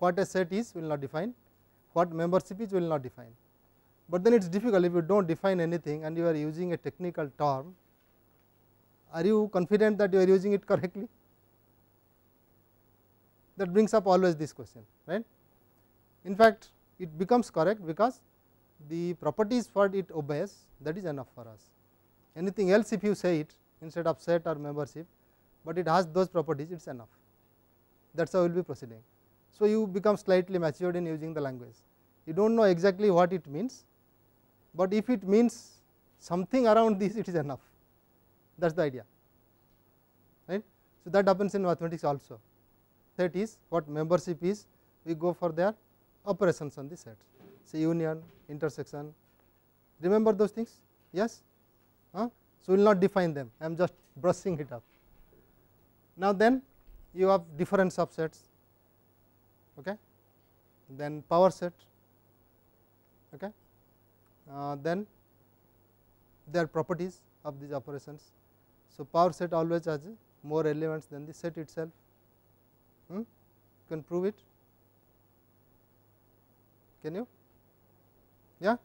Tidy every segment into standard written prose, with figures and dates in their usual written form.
what a set is will not define, what membership is will not define, but then it is difficult if you do not define anything and you are using a technical term. Are you confident that you are using it correctly? That brings up always this question, right. In fact, it becomes correct because the properties for it obeys, that is enough for us. Anything else if you say it instead of set or membership, but it has those properties, it is enough. That is how we will be proceeding. So, you become slightly matured in using the language. You do not know exactly what it means, but if it means something around this, it is enough. That is the idea, right. So, that happens in mathematics also. Set is what membership is, we go for their operations on the sets, say union, intersection, remember those things, yes. So, we will not define them, I am just brushing it up. Now, then you have different subsets, okay. Then power set, okay. Then their properties of these operations. So, power set always has more elements than the set itself. You can prove it, can you? Yeah,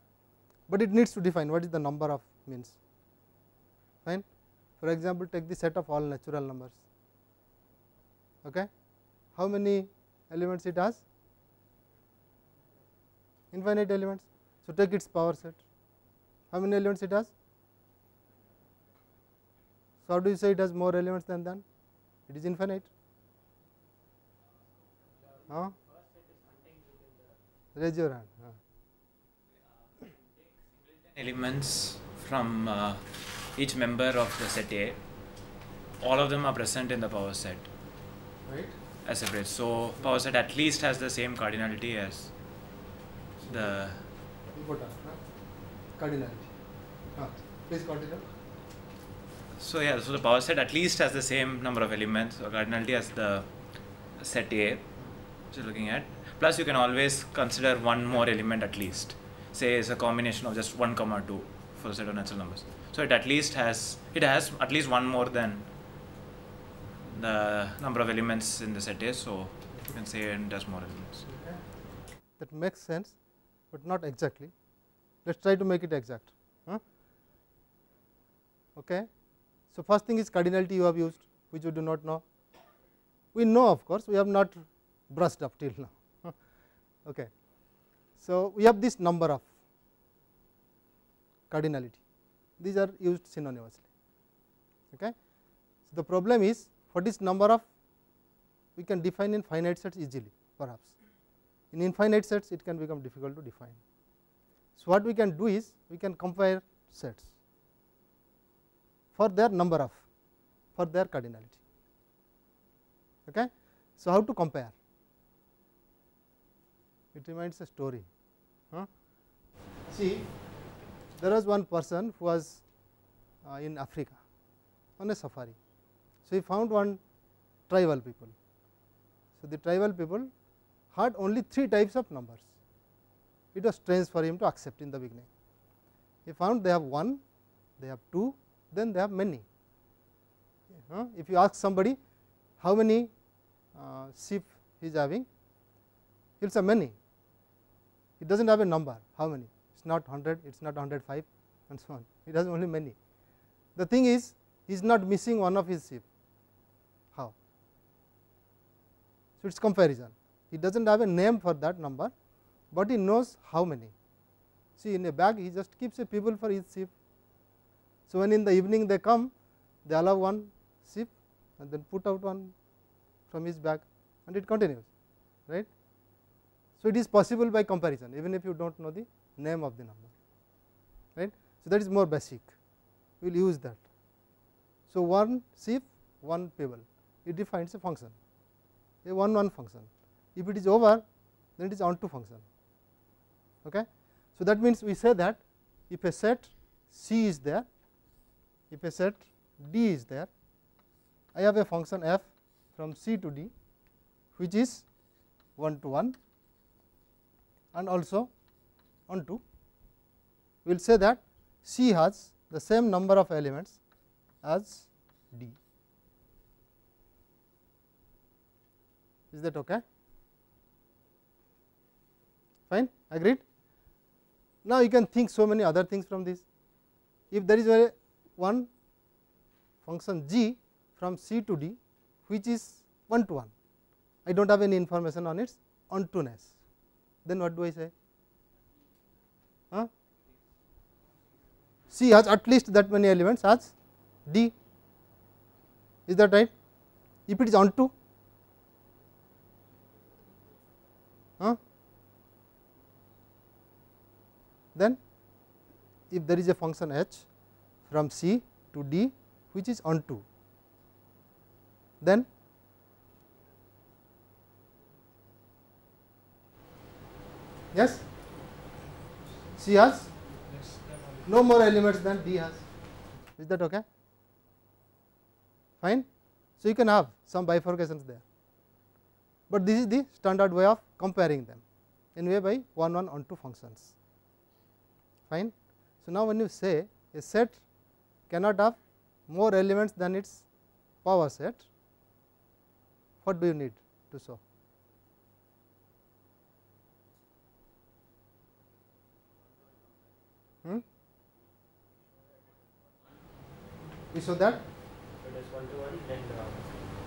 but it needs to define what is the number of means, fine. For example, take the set of all natural numbers, okay. How many elements it has? Infinite elements. So, take its power set, how many elements it has? So, how do you say it has more elements than that? It is infinite. Raise your hand. Elements from each member of the set A, all of them are present in the power set, Right. as separate. So, power set at least has the same cardinality as the Important, cardinality. Please continue. So, yeah, so the power set at least has the same number of elements or cardinality as the set A, which you are looking at. Plus, you can always consider one more element at least. Say it's a combination of just 1, 2 for a set of natural numbers. So, it has at least one more than the number of elements in the set A. So, you can say it has more elements. Okay. That makes sense, but not exactly. Let us try to make it exact. Okay. So, first thing is cardinality you have used, which you do not know. We know, of course, we have not brushed up till now. Okay. So, we have this number of cardinality, these are used synonymously. Okay. So, the problem is for this number of, we can define in finite sets easily, perhaps. In infinite sets it can become difficult to define. So, what we can do is we can compare sets for their number of, for their cardinality. Okay. So, how to compare? It reminds a story. See, there was one person who was in Africa on a safari. So, he found one tribal people. So, the tribal people had only 3 types of numbers. It was strange for him to accept in the beginning. He found they have 1, they have 2, then they have many. If you ask somebody how many sheep he is having, he will say many. It does not have a number, how many, it is not 100, it is not 105 and so on, it has only many. The thing is, he is not missing one of his sheep, how? So, it is comparison, he does not have a name for that number, but he knows how many. See, in a bag he just keeps a people for each sheep. So, when in the evening they come, they allow one sheep and then put out one from his bag and it continues, right. So, it is possible by comparison even if you do not know the name of the number, right. So, that is more basic, we will use that. So, one sheep, one pebble, it defines a function, a 1 function. If it is over, then it is onto function. Okay. So, that means we say that if a set C is there, if a set D is there, I have a function f from C to D which is 1 to 1 and also onto, we will say that C has the same number of elements as D. Is that okay? fine, agreed. Now you can think so many other things from this. If there is a one function g from C to D which is 1 to 1, I do not have any information on its ontoness, then what do I say? C has at least that many elements as D, is that right? If it is onto, then if there is a function h from C to D which is onto, then yes, C has no more elements than D has, is that okay? Fine. So, you can have some bifurcations there, but this is the standard way of comparing them anyway by 1 1 onto functions, fine. So, now when you say a set cannot have more elements than its power set, what do you need to show? We show that if it is 1 to 1, then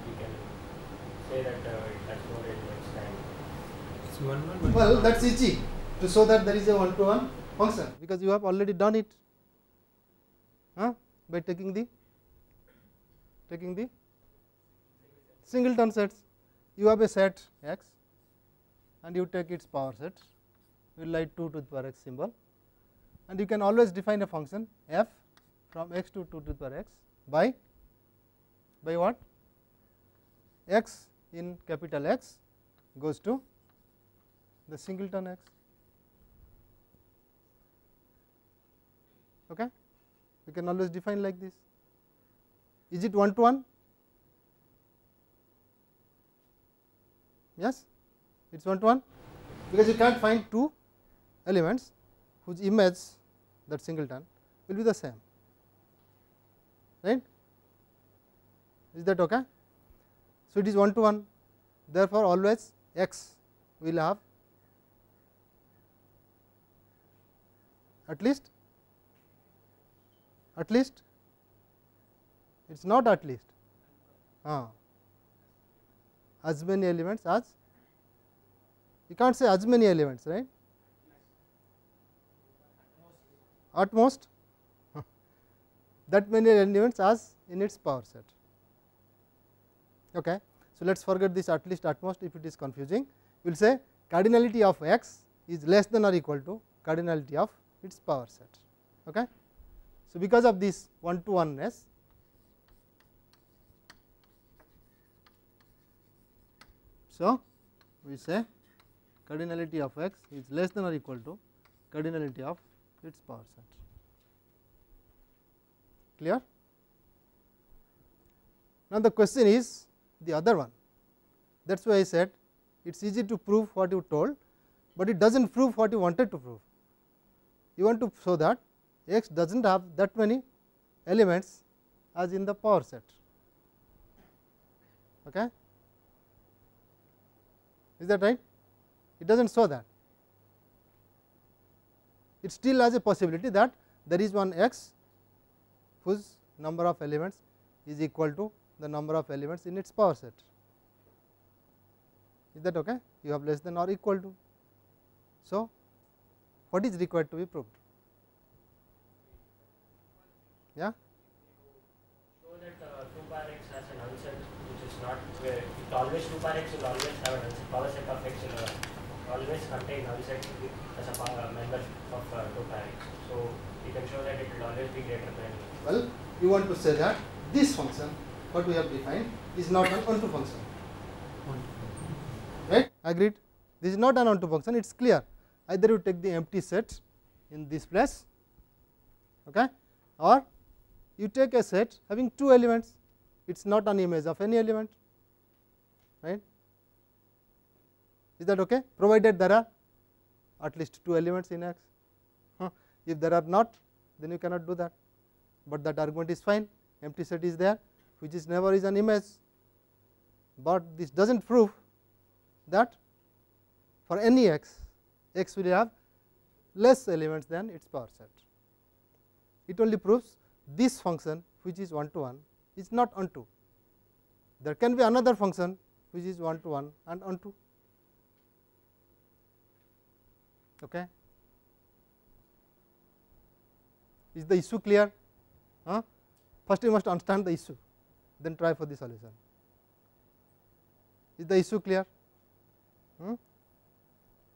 we can say that it has more elements than It's 1 1. well, that is easy to show that there is a 1 to 1 function, because you have already done it by taking the singleton sets. You have a set x and you take its power set, you will write 2 to the power x symbol, and you can always define a function f from x to 2 to the power x by what? X in capital X goes to the singleton x. Okay? We can always define like this. Is it 1 to 1? Yes, it is 1 to 1, because you cannot find two elements whose image, that singleton, will be the same, right? Is that okay? So, it is 1 to 1, therefore, always x will have at least it is not at least as many elements as, you can't say as many elements, right? At most that many elements as in its power set. Okay. So, let us forget this at least, at most, if it is confusing, we will say cardinality of x is less than or equal to cardinality of its power set. Okay. So, because of this 1 to 1ness, so we say cardinality of x is less than or equal to cardinality of its power set. Clear? Now, the question is the other one, that is why I said it is easy to prove what you told, but it does not prove what you wanted to prove. You want to show that x does not have that many elements as in the power set. Okay? Is that right? It does not show that. It still has a possibility that there is one x whose number of elements is equal to the number of elements in its power set. Is that okay? You have less than or equal to. So, what is required to be proved? Yeah? show that 2 power x has an unset which is not where it always 2 power x will always have an unset, power set of x will always contain unset as a member of 2 power x. So, you can show that it will always be greater than. Well, you want to say that this function, what we have defined, is not an onto function, right? Agreed? This is not an onto function, it is clear. Either you take the empty set in this place, okay, or you take a set having 2 elements, it is not an image of any element, right? Is that okay? Provided there are at least 2 elements in X. If there are not, then you cannot do that, but that argument is fine. Empty set is there, which is never is an image, but this does not prove that for any x X will have less elements than its power set. It only proves this function which is 1 to 1 is not onto. There can be another function which is 1 to 1 and onto. Okay. Is the issue clear? First you must understand the issue, then try for the solution. Is the issue clear?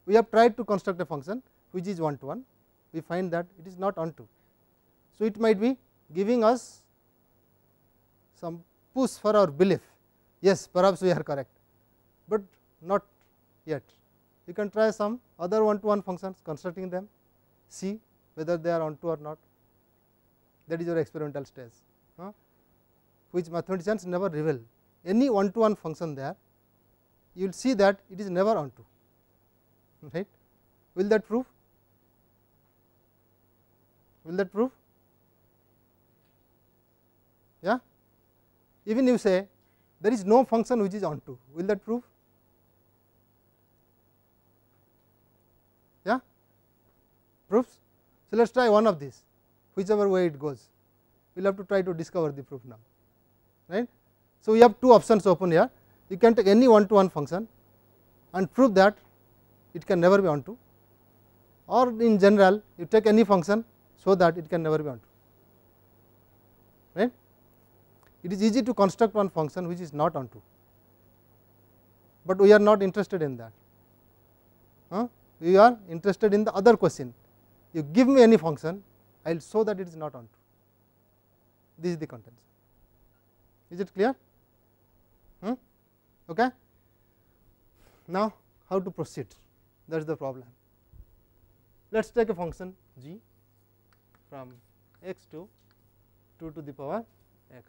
We have tried to construct a function which is 1 to 1, we find that it is not onto. So, it might be giving us some push for our belief, yes perhaps we are correct, but not yet. You can try some other 1 to 1 functions, constructing them, see whether they are onto or not. That is your experimental stage, which mathematicians never reveal. Any 1 to 1 function there, you will see that it is never onto, right. Will that prove? Will that prove? Yeah. Even you say there is no function which is onto, will that prove? Yeah, proofs. So, let us try one of these, whichever way it goes, we will have to try to discover the proof now, right. So, we have two options open here. You can take any 1 to 1 function and prove that it can never be onto, or in general you take any function so that it can never be onto, right. It is easy to construct one function which is not onto, but we are not interested in that. We are interested in the other question. You give me any function, I will show that it is not onto. This is the contention. Is it clear? Okay. Now, how to proceed? That is the problem. Let us take a function g from x to 2 to the power x.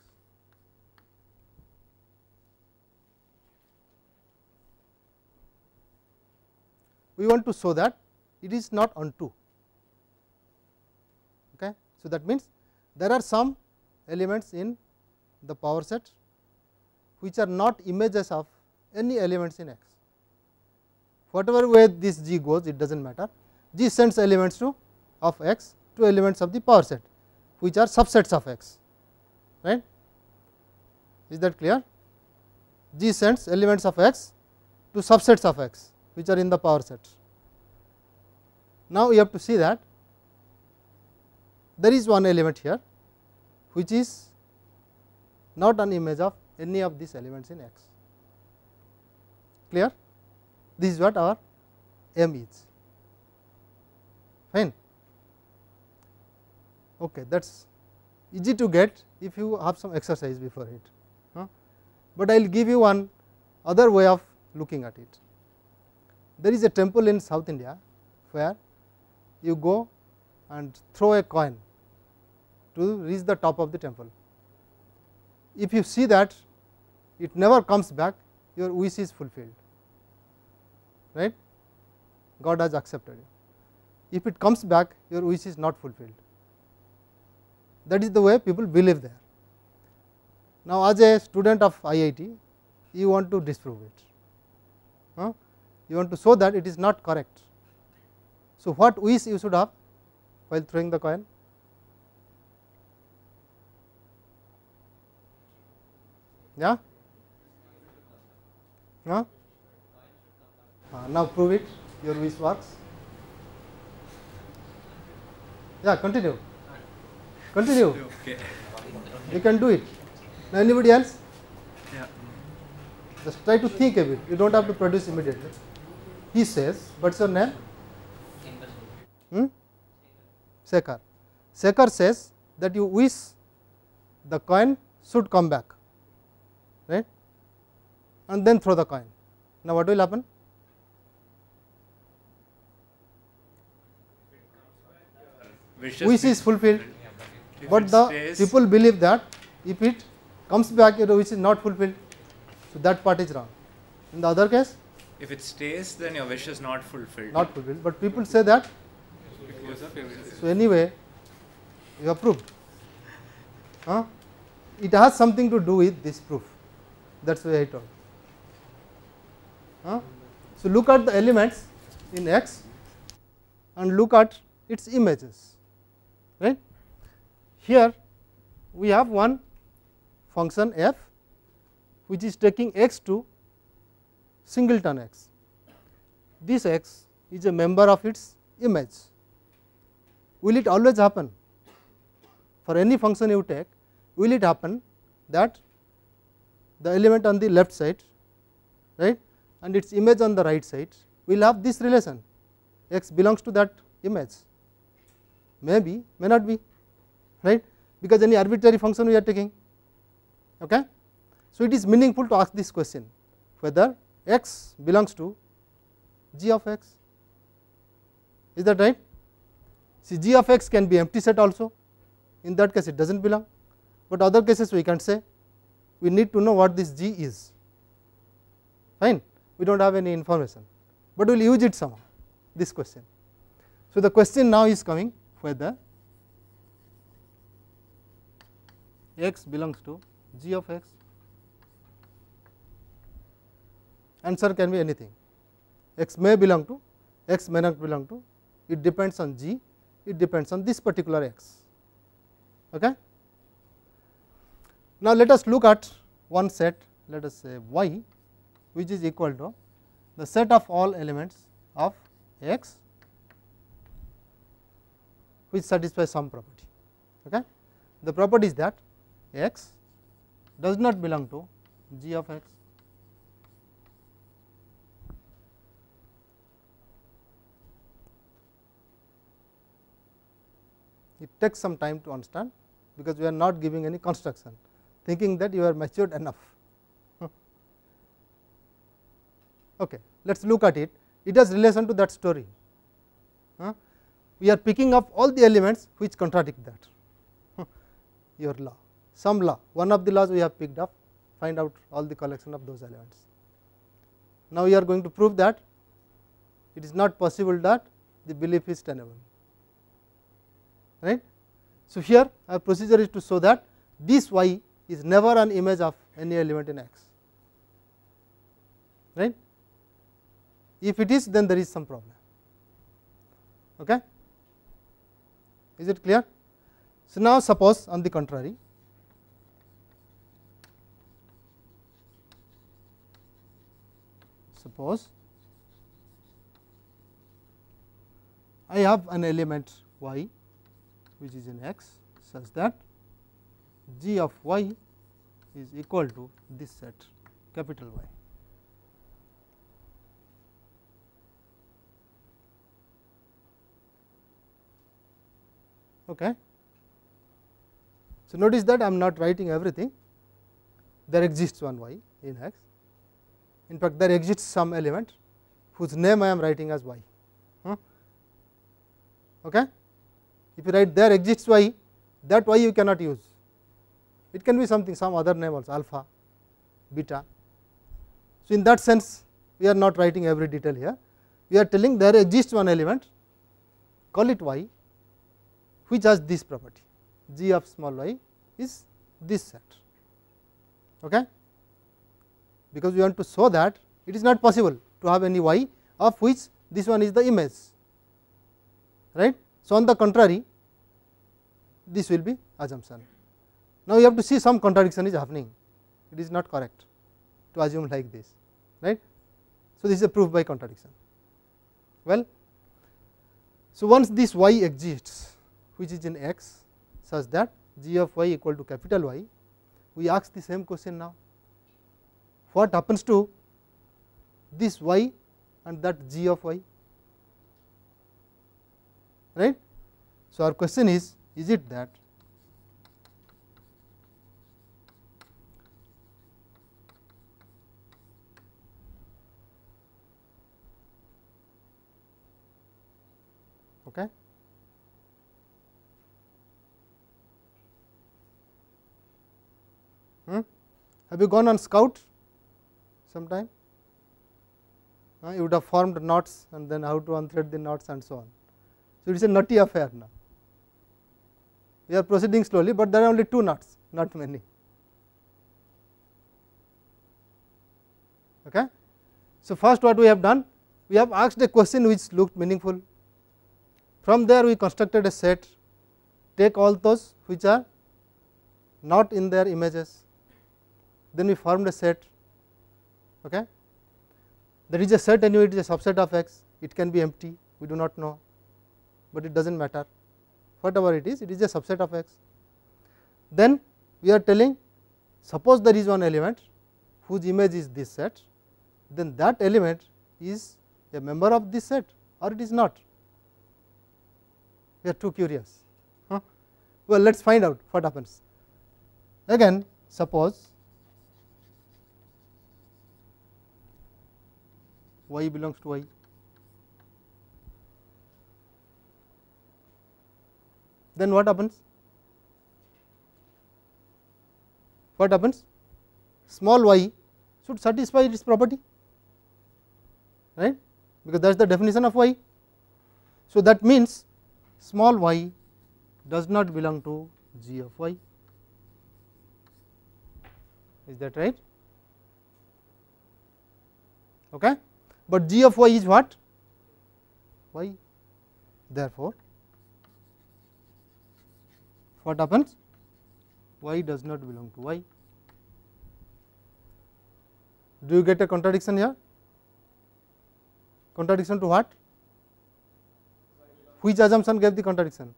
We want to show that it is not onto. Okay. So, that means there are some elements in the power set which are not images of any elements in x. Whatever way this g goes, it does not matter. G sends elements to of x to elements of the power set which are subsets of x, right. Is that clear? G sends elements of x to subsets of x which are in the power set. Now, we have to see that there is one element here which is not an image of any of these elements in x. Clear? This is what our aim is. Fine. Okay, that is easy to get if you have some exercise before it, but I will give you one other way of looking at it. There is a temple in South India where you go and throw a coin to reach the top of the temple. If you see that it never comes back, your wish is fulfilled, right. God has accepted you. If it comes back, your wish is not fulfilled. That is the way people believe there. Now, as a student of IIT, you want to disprove it. You want to show that it is not correct. So, what wish you should have while throwing the coin? Yeah. Now, prove it. Your wish works. Yeah, continue. Continue. Okay. You can do it. Now, anybody else? Yeah. Just try to think a bit. You do not have to produce immediately. He says, what is your name? Sekhar. Sekhar says that you wish the coin should come back, right, and then throw the coin. Now, what will happen? Wish is fulfilled, but the people believe that if it comes back, your wish is not fulfilled. So, that part is wrong. In the other case, if it stays, then your wish is not fulfilled. Not fulfilled, but people say that. So, anyway, you have proved. It has something to do with this proof. That is why I told. So, look at the elements in x and look at its images, right. Here we have one function f which is taking x to singleton x. This x is a member of its image. Will it always happen? For any function you take, will it happen that the element on the left side, right, and its image on the right side will have this relation, x belongs to that image? Maybe, may not be, right, because any arbitrary function we are taking. Okay. So, it is meaningful to ask this question whether x belongs to g of x, is that right? See, g of x can be empty set also, in that case it does not belong, but other cases we can say. We need to know what this g is, fine, we do not have any information, but we will use it somehow, this question. So, the question now is coming whether x belongs to g of x. Answer can be anything, x may belong to, x may not belong to, it depends on g, it depends on this particular x. Okay. Now, let us look at one set, let us say y, which is equal to the set of all elements of x which satisfies some property. Okay. The property is that x does not belong to g of x. It takes some time to understand, because we are not giving any construction, thinking that you are matured enough. Okay. Let us look at it, it has relation to that story. We are picking up all the elements which contradict that, your law, some law, one of the laws we have picked up, find out all the collection of those elements. Now, we are going to prove that it is not possible that the belief is tenable, right. So, here our procedure is to show that this y is never an image of any element in x, right. If it is, then there is some problem. Okay. Is it clear? So, now suppose on the contrary, suppose I have an element y which is in x such that g of y is equal to this set capital Y. Okay. So, notice that I am not writing everything, there exists one y in x, in fact there exists some element whose name I am writing as y. Okay. If you write there exists y, that y you cannot use, it can be something, some other name also, alpha, beta. So, in that sense we are not writing every detail here, we are telling there exists one element, call it y, which has this property, g of small y is this set. Okay. Because we want to show that it is not possible to have any y of which this one is the image, right. So, on the contrary, this will be assumption. Now, you have to see some contradiction is happening, it is not correct to assume like this, right. So, this is a proof by contradiction. Well, so once this y exists which is in x such that g of y equal to capital Y, we ask the same question now, what happens to this y and that g of y, right. So, our question is it that okay. Have you gone on scout sometime? You would have formed knots and then how to unthread the knots and so on. So, it is a nutty affair now. We are proceeding slowly, but there are only 2 knots, not many. Okay. So, first what we have done, we have asked a question which looked meaningful, From there we constructed a set, take all those which are not in their images, then we formed a set. Okay. There is a set anyway, it is a subset of X, it can be empty, we do not know, but it does not matter, whatever it is a subset of X. Then we are telling, suppose there is one element whose image is this set, then that element is a member of this set or it is not. We are too curious. Well, let us find out what happens. Again, suppose y belongs to y, then what happens? What happens? Small y should satisfy its property, right, because that is the definition of y. So, that means small y does not belong to G of y, is that right? Okay. But G of y is what? Y. Therefore, what happens? Y does not belong to y. Do you get a contradiction here? Contradiction to what? Which assumption gave the contradiction?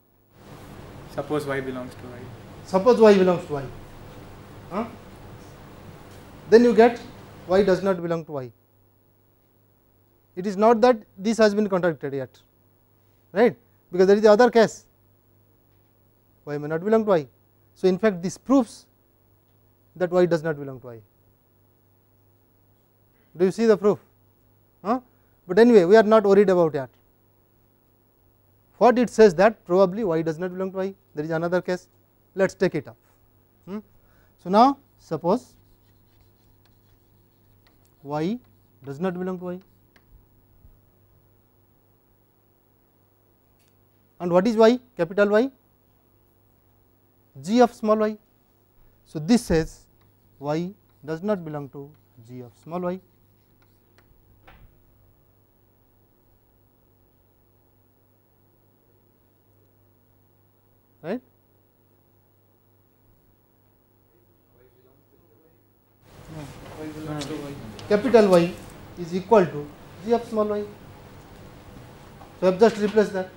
Suppose y belongs to y. Suppose y belongs to y. Then you get y does not belong to y. It is not that this has been contradicted yet, right, because there is the other case, y may not belong to y. So, in fact, this proves that y does not belong to y. Do you see the proof? But anyway, we are not worried about that. What it says that probably y does not belong to y, there is another case, let us take it up. So, now suppose y does not belong to y, and what is y? Capital Y, G of small y. So, this says y does not belong to G of small y. Right. Capital Y is equal to G of small y. So, I have just replaced that.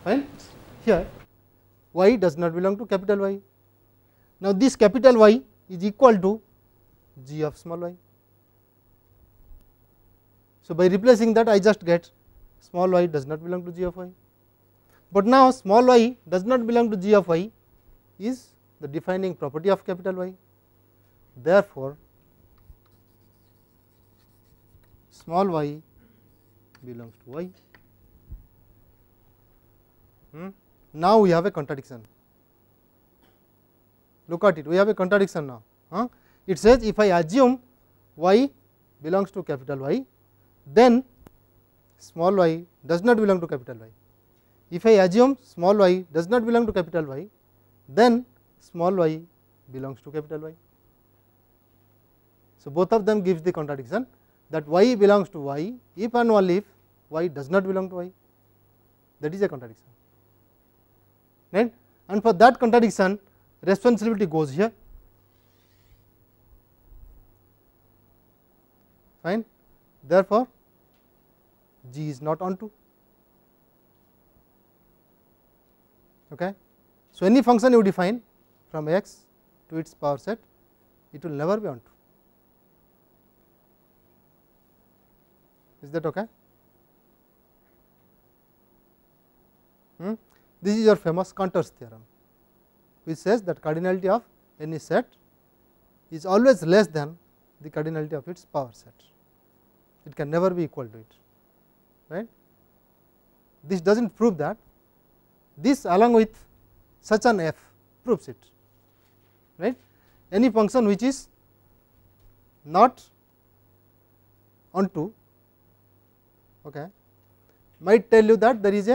Fine. Here y does not belong to capital Y. Now, this capital Y is equal to G of small y. So, by replacing that I just get small y does not belong to G of y. But now, small y does not belong to G of y is the defining property of capital Y. Therefore, small y belongs to y. Now, we have a contradiction. Look at it, we have a contradiction now. It says if I assume y belongs to capital Y, then small y does not belong to capital Y. If I assume small y does not belong to capital Y, then small y belongs to capital Y. So, both of them gives the contradiction that y belongs to y if and only if y does not belong to y, that is a contradiction, right. And for that contradiction responsibility goes here, fine. Therefore, G is not onto. Okay. So, any function you define from x to its power set, it will never be onto. Is that okay? This is your famous Cantor's theorem, which says that cardinality of any set is always less than the cardinality of its power set. It can never be equal to it, right. This does not prove that, this along with such an f proves it, right. Any function which is not onto, okay, might tell you that there is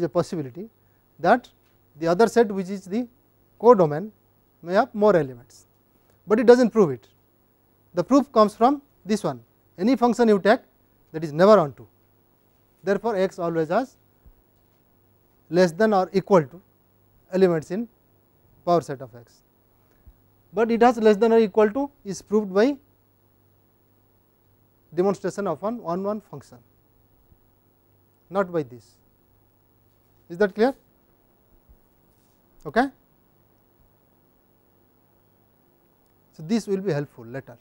a possibility that the other set which is the codomain may have more elements, but it does not prove it. The proof comes from this one, any function you take that is never on 2. Therefore, x always has less than or equal to elements in power set of x, but it has less than or equal to is proved by demonstration of an 1 function, not by this. Is that clear? Okay. So, this will be helpful later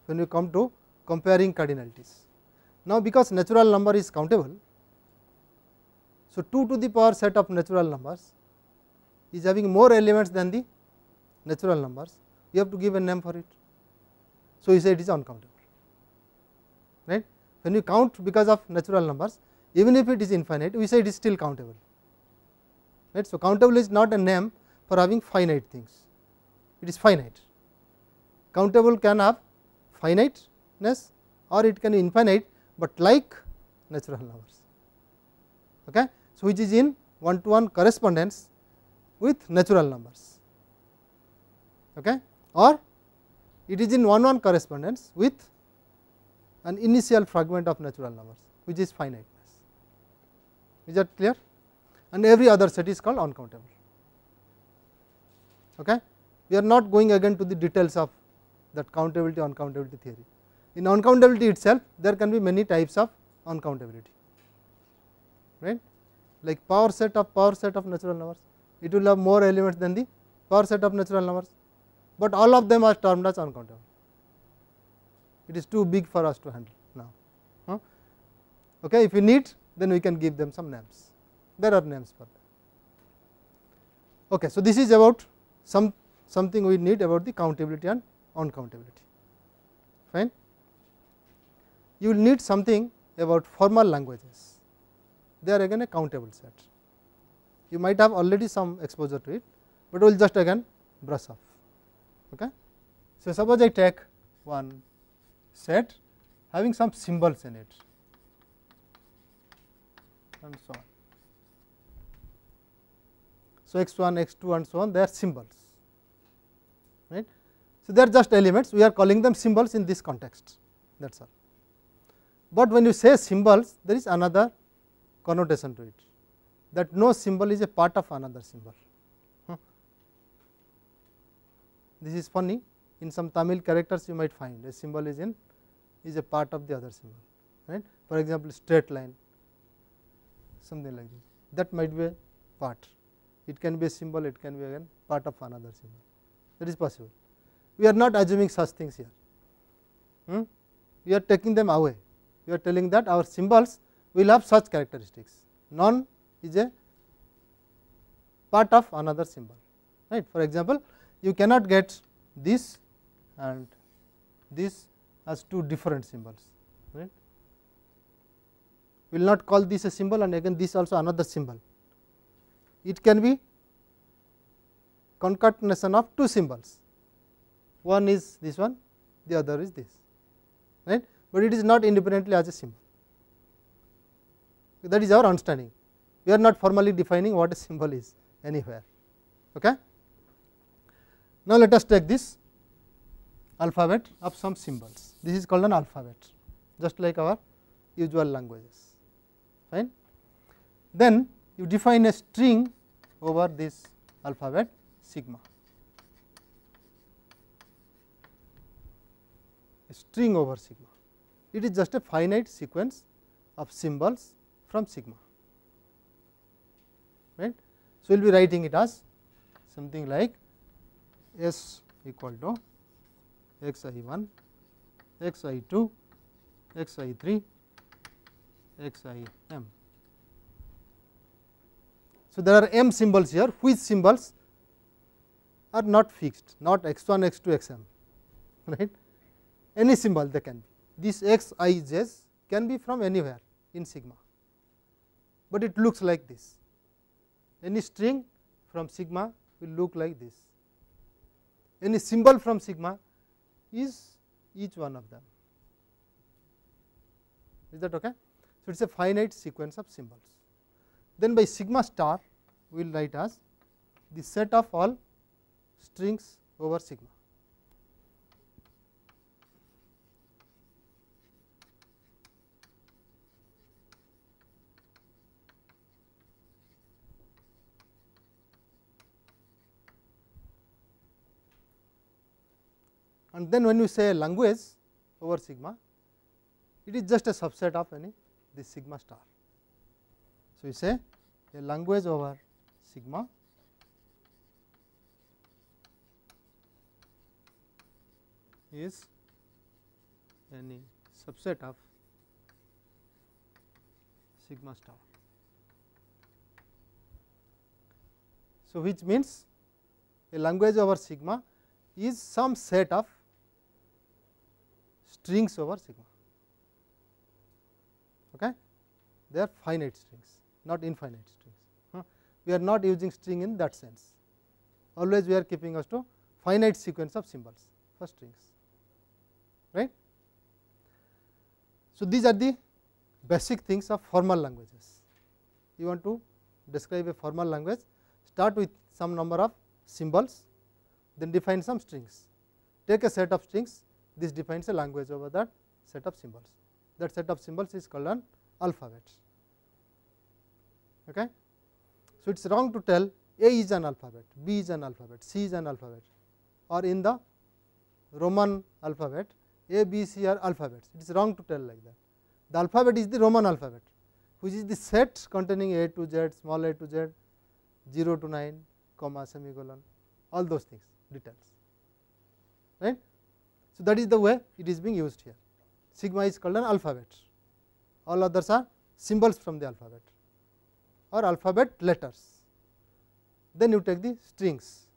when we come to comparing cardinalities. Now, because natural number is countable, so 2 to the power set of natural numbers is having more elements than the natural numbers, you have to give a name for it. So, you say it is uncountable, right. When you count because of natural numbers, even if it is infinite, we say it is still countable, right. So, countable is not a name for having finite things, it is finite. Countable can have finiteness or it can be infinite, but like natural numbers. Okay. So, which is in 1-to-1 correspondence with natural numbers, okay, or it is in 1-1 correspondence with an initial fragment of natural numbers, which is finiteness. Is that clear? And every other set is called uncountable. Okay. We are not going again to the details of that countability uncountability theory. In uncountability itself, there can be many types of uncountability, right, like power set of natural numbers, it will have more elements than the power set of natural numbers, but all of them are termed as uncountable. It is too big for us to handle now. Okay. If we need, then we can give them some names, there are names for them. Okay. So, this is about something we need about the countability and uncountability, fine. You will need something about formal languages, they are again a countable set. You might have already some exposure to it, but we will just again brush off. Okay. So, suppose I take one set having some symbols in it and so on. So, x1, x2 and so on, they are symbols, right. So, they are just elements, we are calling them symbols in this context, that is all. But when you say symbols, there is another connotation to it, that no symbol is a part of another symbol. This is funny, in some Tamil characters you might find a symbol is a part of the other symbol, right. For example, straight line, something like this, that might be a part, it can be a symbol, it can be again part of another symbol, that is possible. We are not assuming such things here, we are taking them away, we are telling that our symbols will have such characteristics, none is a part of another symbol, right. For example, you cannot get this and this as two different symbols, right. We will not call this a symbol and again this also another symbol, it can be concatenation of two symbols, one is this one, the other is this, right, but it is not independently as a symbol. That is our understanding, we are not formally defining what a symbol is anywhere. Okay. Now, let us take this alphabet of some symbols, this is called an alphabet, just like our usual languages, fine. Then you define a string over this alphabet sigma, a string over sigma, it is just a finite sequence of symbols from sigma, right. So, we will be writing it as something like S equal to xi1, xi2, xi3, xim. So, there are m symbols here, which symbols are not fixed, not x1, x2, xm, right, any symbol they can be. This xij's can be from anywhere in sigma, but it looks like this, any string from sigma will look like this, any symbol from sigma is each one of them. Is that okay? So, it is a finite sequence of symbols. Then by sigma star we will write as the set of all strings over sigma. and then when you say language over sigma, it is just a subset of any this sigma star. So, you say a language over sigma is any subset of sigma star. So, which means a language over sigma is some set of strings over sigma. Okay? They are finite strings, not infinite strings. We are not using string in that sense. Always we are keeping us to finite sequence of symbols for strings, right. So, these are the basic things of formal languages. You want to describe a formal language, start with some number of symbols, then define some strings. Take a set of strings, this defines a language over that set of symbols. That set of symbols is called an alphabet. Okay? So, it is wrong to tell A is an alphabet, B is an alphabet, C is an alphabet, or in the Roman alphabet A, B, C are alphabets. It is wrong to tell like that. The alphabet is the Roman alphabet, which is the set containing A to Z, small a to Z, 0 to 9, comma, semicolon, all those things, details, right. So, that is the way it is being used here. Sigma is called an alphabet, all others are symbols from the alphabet or alphabet letters. Then you take the strings,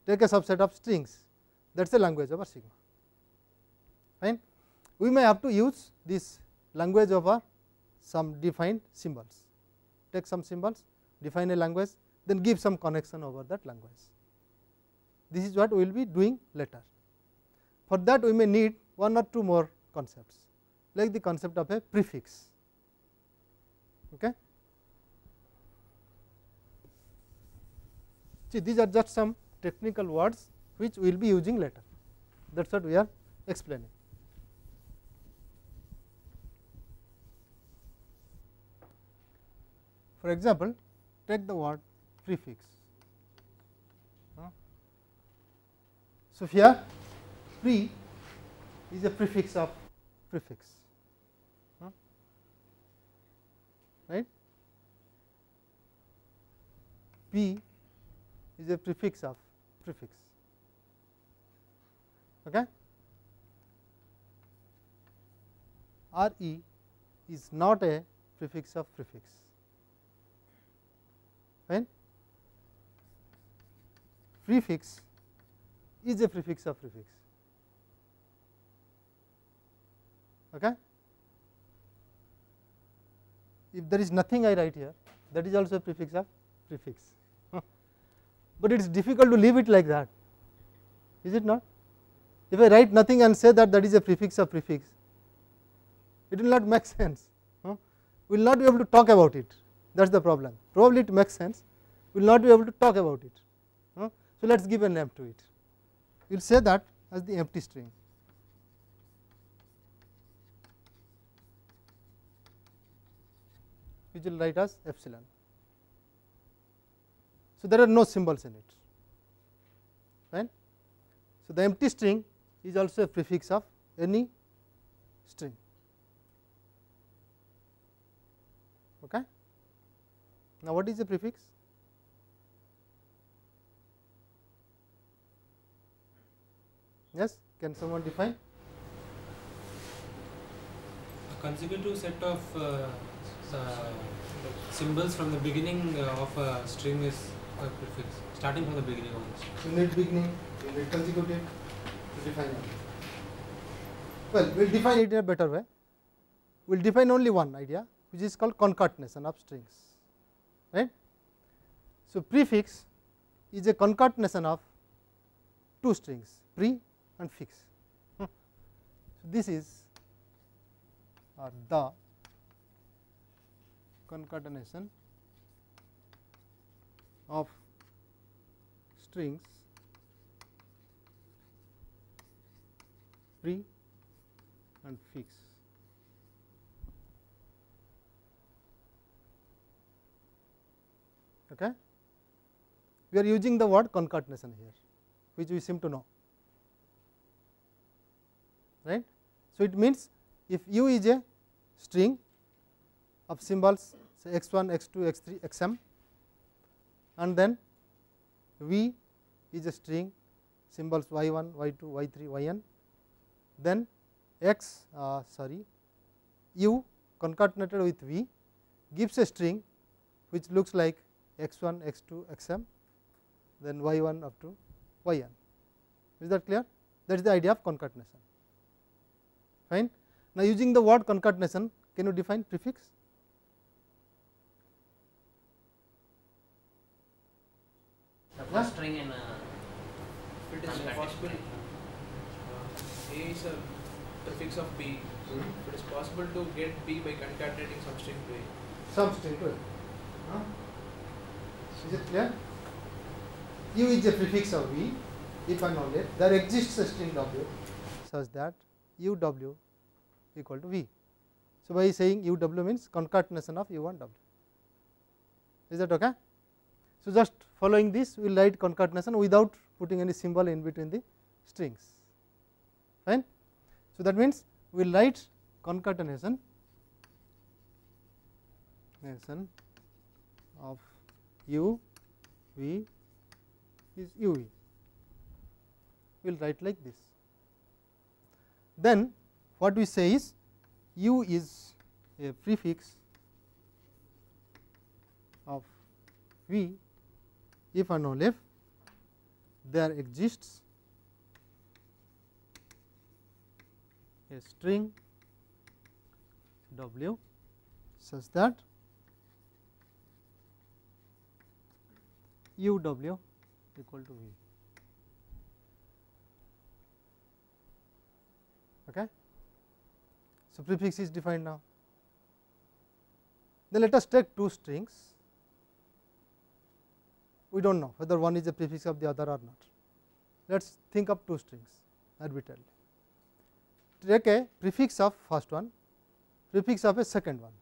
take a subset of strings, that is a language over sigma, fine. We may have to use this language over some defined symbols, take some symbols, define a language, then give some connection over that language. This is what we will be doing later. For that we may need one or two more concepts, like the concept of a prefix. Okay. See, these are just some technical words which we will be using later, that is what we are explaining. For example, take the word prefix. So, here pre is a prefix of prefix, right. P is a prefix of prefix. Okay. RE is not a prefix of prefix, fine. Prefix is a prefix of prefix. Okay. If there is nothing I write here, that is also a prefix of prefix, but it is difficult to leave it like that, is it not? If I write nothing and say that that is a prefix of prefix, it will not make sense. We will not be able to talk about it, that is the problem. Probably it makes sense, we will not be able to talk about it. So, let us give a name to it. We will say that as the empty string. Which will write as epsilon. So, there are no symbols in it, right. So, the empty string is also a prefix of any string. Okay. Now, what is a prefix? Yes, can someone define? A consecutive set of symbols from the beginning of a string is a prefix, starting from the beginning of the string. You need beginning, you need consecutive to define it. Well, we will define it in a better way. We will define only one idea, which is called concatenation of strings, right. So, prefix is a concatenation of two strings, pre and fix. So, this is or the concatenation of strings pre and fix. Okay. We are using the word concatenation here, which we seem to know. right. So, it means if u is a string of symbols say x1, x2, x3, xm, and then v is a string symbols y1, y2, y3, yn, then u concatenated with v gives a string which looks like x1, x2, xm, then y1 up to yn. Is that clear? That is the idea of concatenation. Fine. Now, using the word concatenation, can you define prefix? The first string in If it is possible, A is a prefix of B. If it is possible to get B by concatenating some string to A. Some string to it. Is it clear? U is a prefix of V, if and only there exists a string W such that U W equal to V. So, by saying U W means concatenation of U and W. Is that okay? So, just following this we will write concatenation without putting any symbol in between the strings. Fine. So, that means we will write concatenation of U V is U V. We will write like this. Then what we say is U is a prefix of V if and only if there exists a string W such that U W equal to V. Okay. So, prefix is defined now. Then let us take two strings. We do not know whether one is a prefix of the other or not. Let us think of two strings arbitrarily. Take a prefix of first one, prefix of a second one.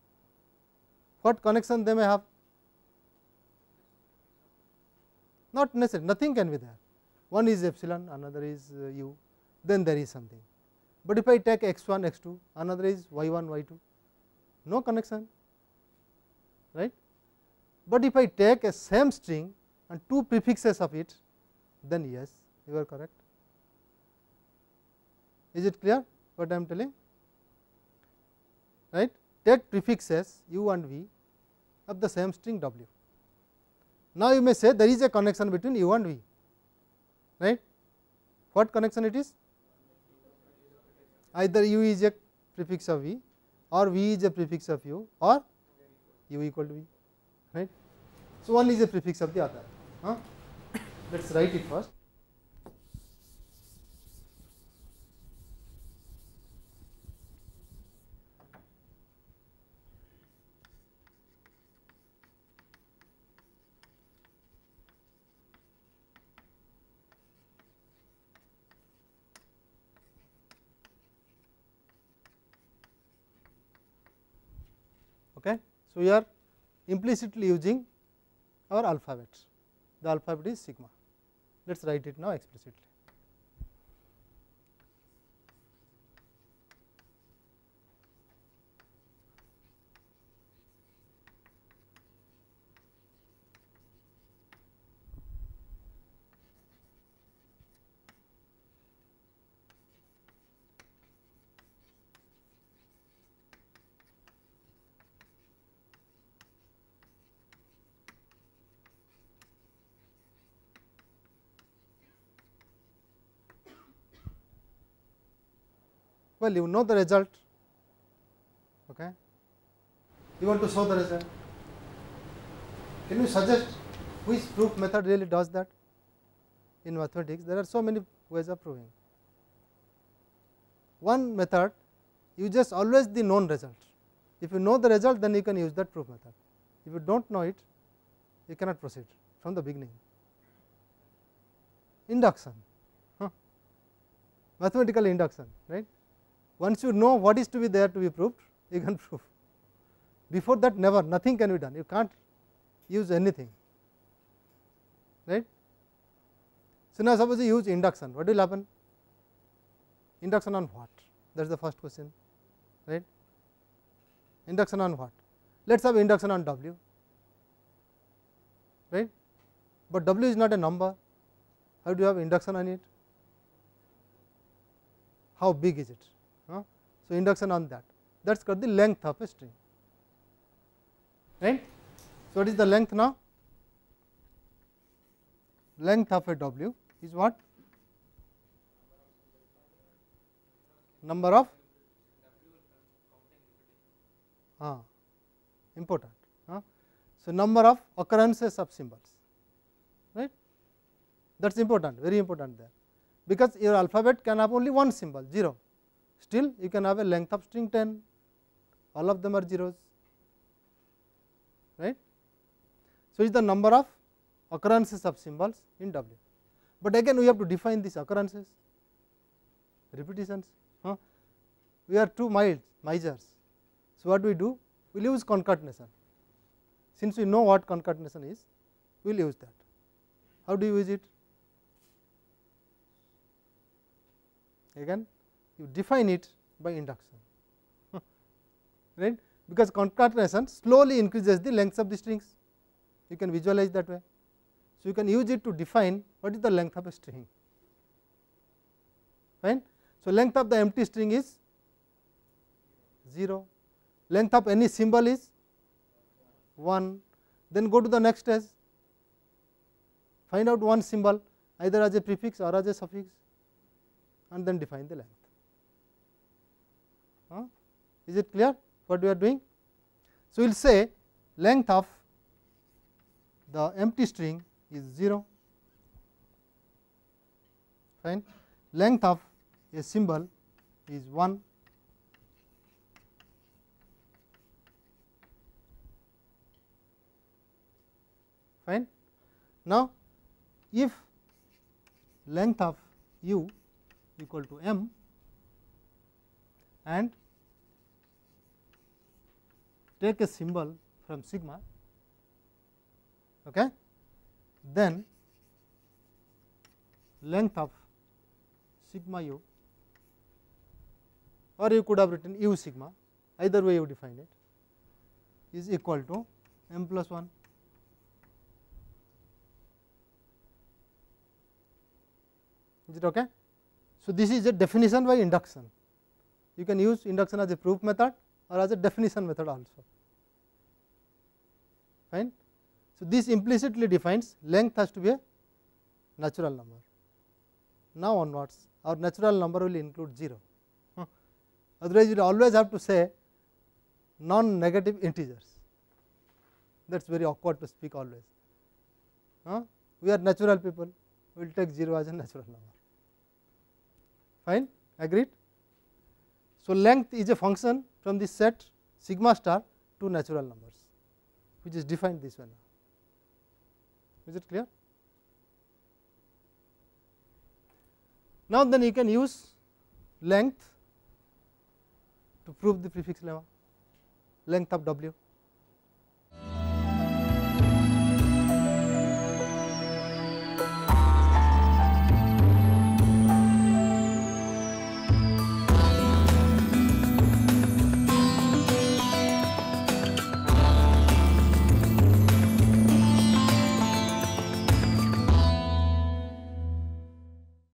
What connection they may have? Not necessary, nothing can be there. One is epsilon, another is u, then there is something. But if I take x1, x2, another is y1, y2, no connection, right. But if I take a same string and two prefixes of it, then yes, you are correct. Is it clear what I am telling? Right. Take prefixes u and v of the same string w. Now, you may say there is a connection between u and v, right. What connection it is? Either u is a prefix of v or v is a prefix of u or u equal to v, right. So, one is a prefix of the other. Let us write it first. Okay. So, we are implicitly using our alphabet, the alphabet is sigma. Let us write it now explicitly. Well, you know the result, okay. You want to show the result. Can you suggest which proof method really does that? In mathematics, there are so many ways of proving. One method uses always the known result. If you know the result, then you can use that proof method. If you do not know it, you cannot proceed from the beginning. Induction, mathematical induction, right. Once you know what is to be there to be proved, you can prove. Before that, never, nothing can be done. You can't use anything, right. So, now suppose you use induction, what will happen? Induction on what? that is the first question, right. Induction on what? Let us have induction on W, right, but W is not a number. How do you have induction on it? How big is it? So, induction on that is called the length of a string, right. So, what is the length now? Length of a W is what? Number of important. So, number of occurrences of symbols, right, that is important, very important there, because your alphabet can have only one symbol 0, still you can have a length of string 10, all of them are zeros, right. So, it is the number of occurrences of symbols in W, but again we have to define these occurrences, repetitions. We are too misers. So, what do? We will use concatenation. Since we know what concatenation is, we will use that. How do you use it? Again you define it by induction, right, because concatenation slowly increases the length of the strings, you can visualize that way. So, you can use it to define what is the length of a string, fine. So, length of the empty string is 0, length of any symbol is 1, then go to the next stage, find out one symbol either as a prefix or as a suffix and then define the length. Is it clear what we are doing? So, we will say length of the empty string is 0, fine, length of a symbol is 1, fine. Now, if length of u equal to m and take a symbol from sigma, okay, then length of sigma u, or you could have written u sigma, either way you define it, is equal to m plus 1. Is it okay? So, this is a definition by induction. You can use induction as a proof method or as a definition method also, fine. So, this implicitly defines length has to be a natural number. Now, onwards our natural number will include 0, otherwise you will always have to say non-negative integers, that is very awkward to speak always. We are natural people, we will take 0 as a natural number, fine, agreed. So, length is a function from the set sigma star to natural numbers, which is defined this way now. Is it clear? Now, then you can use length to prove the prefix lemma, length of W.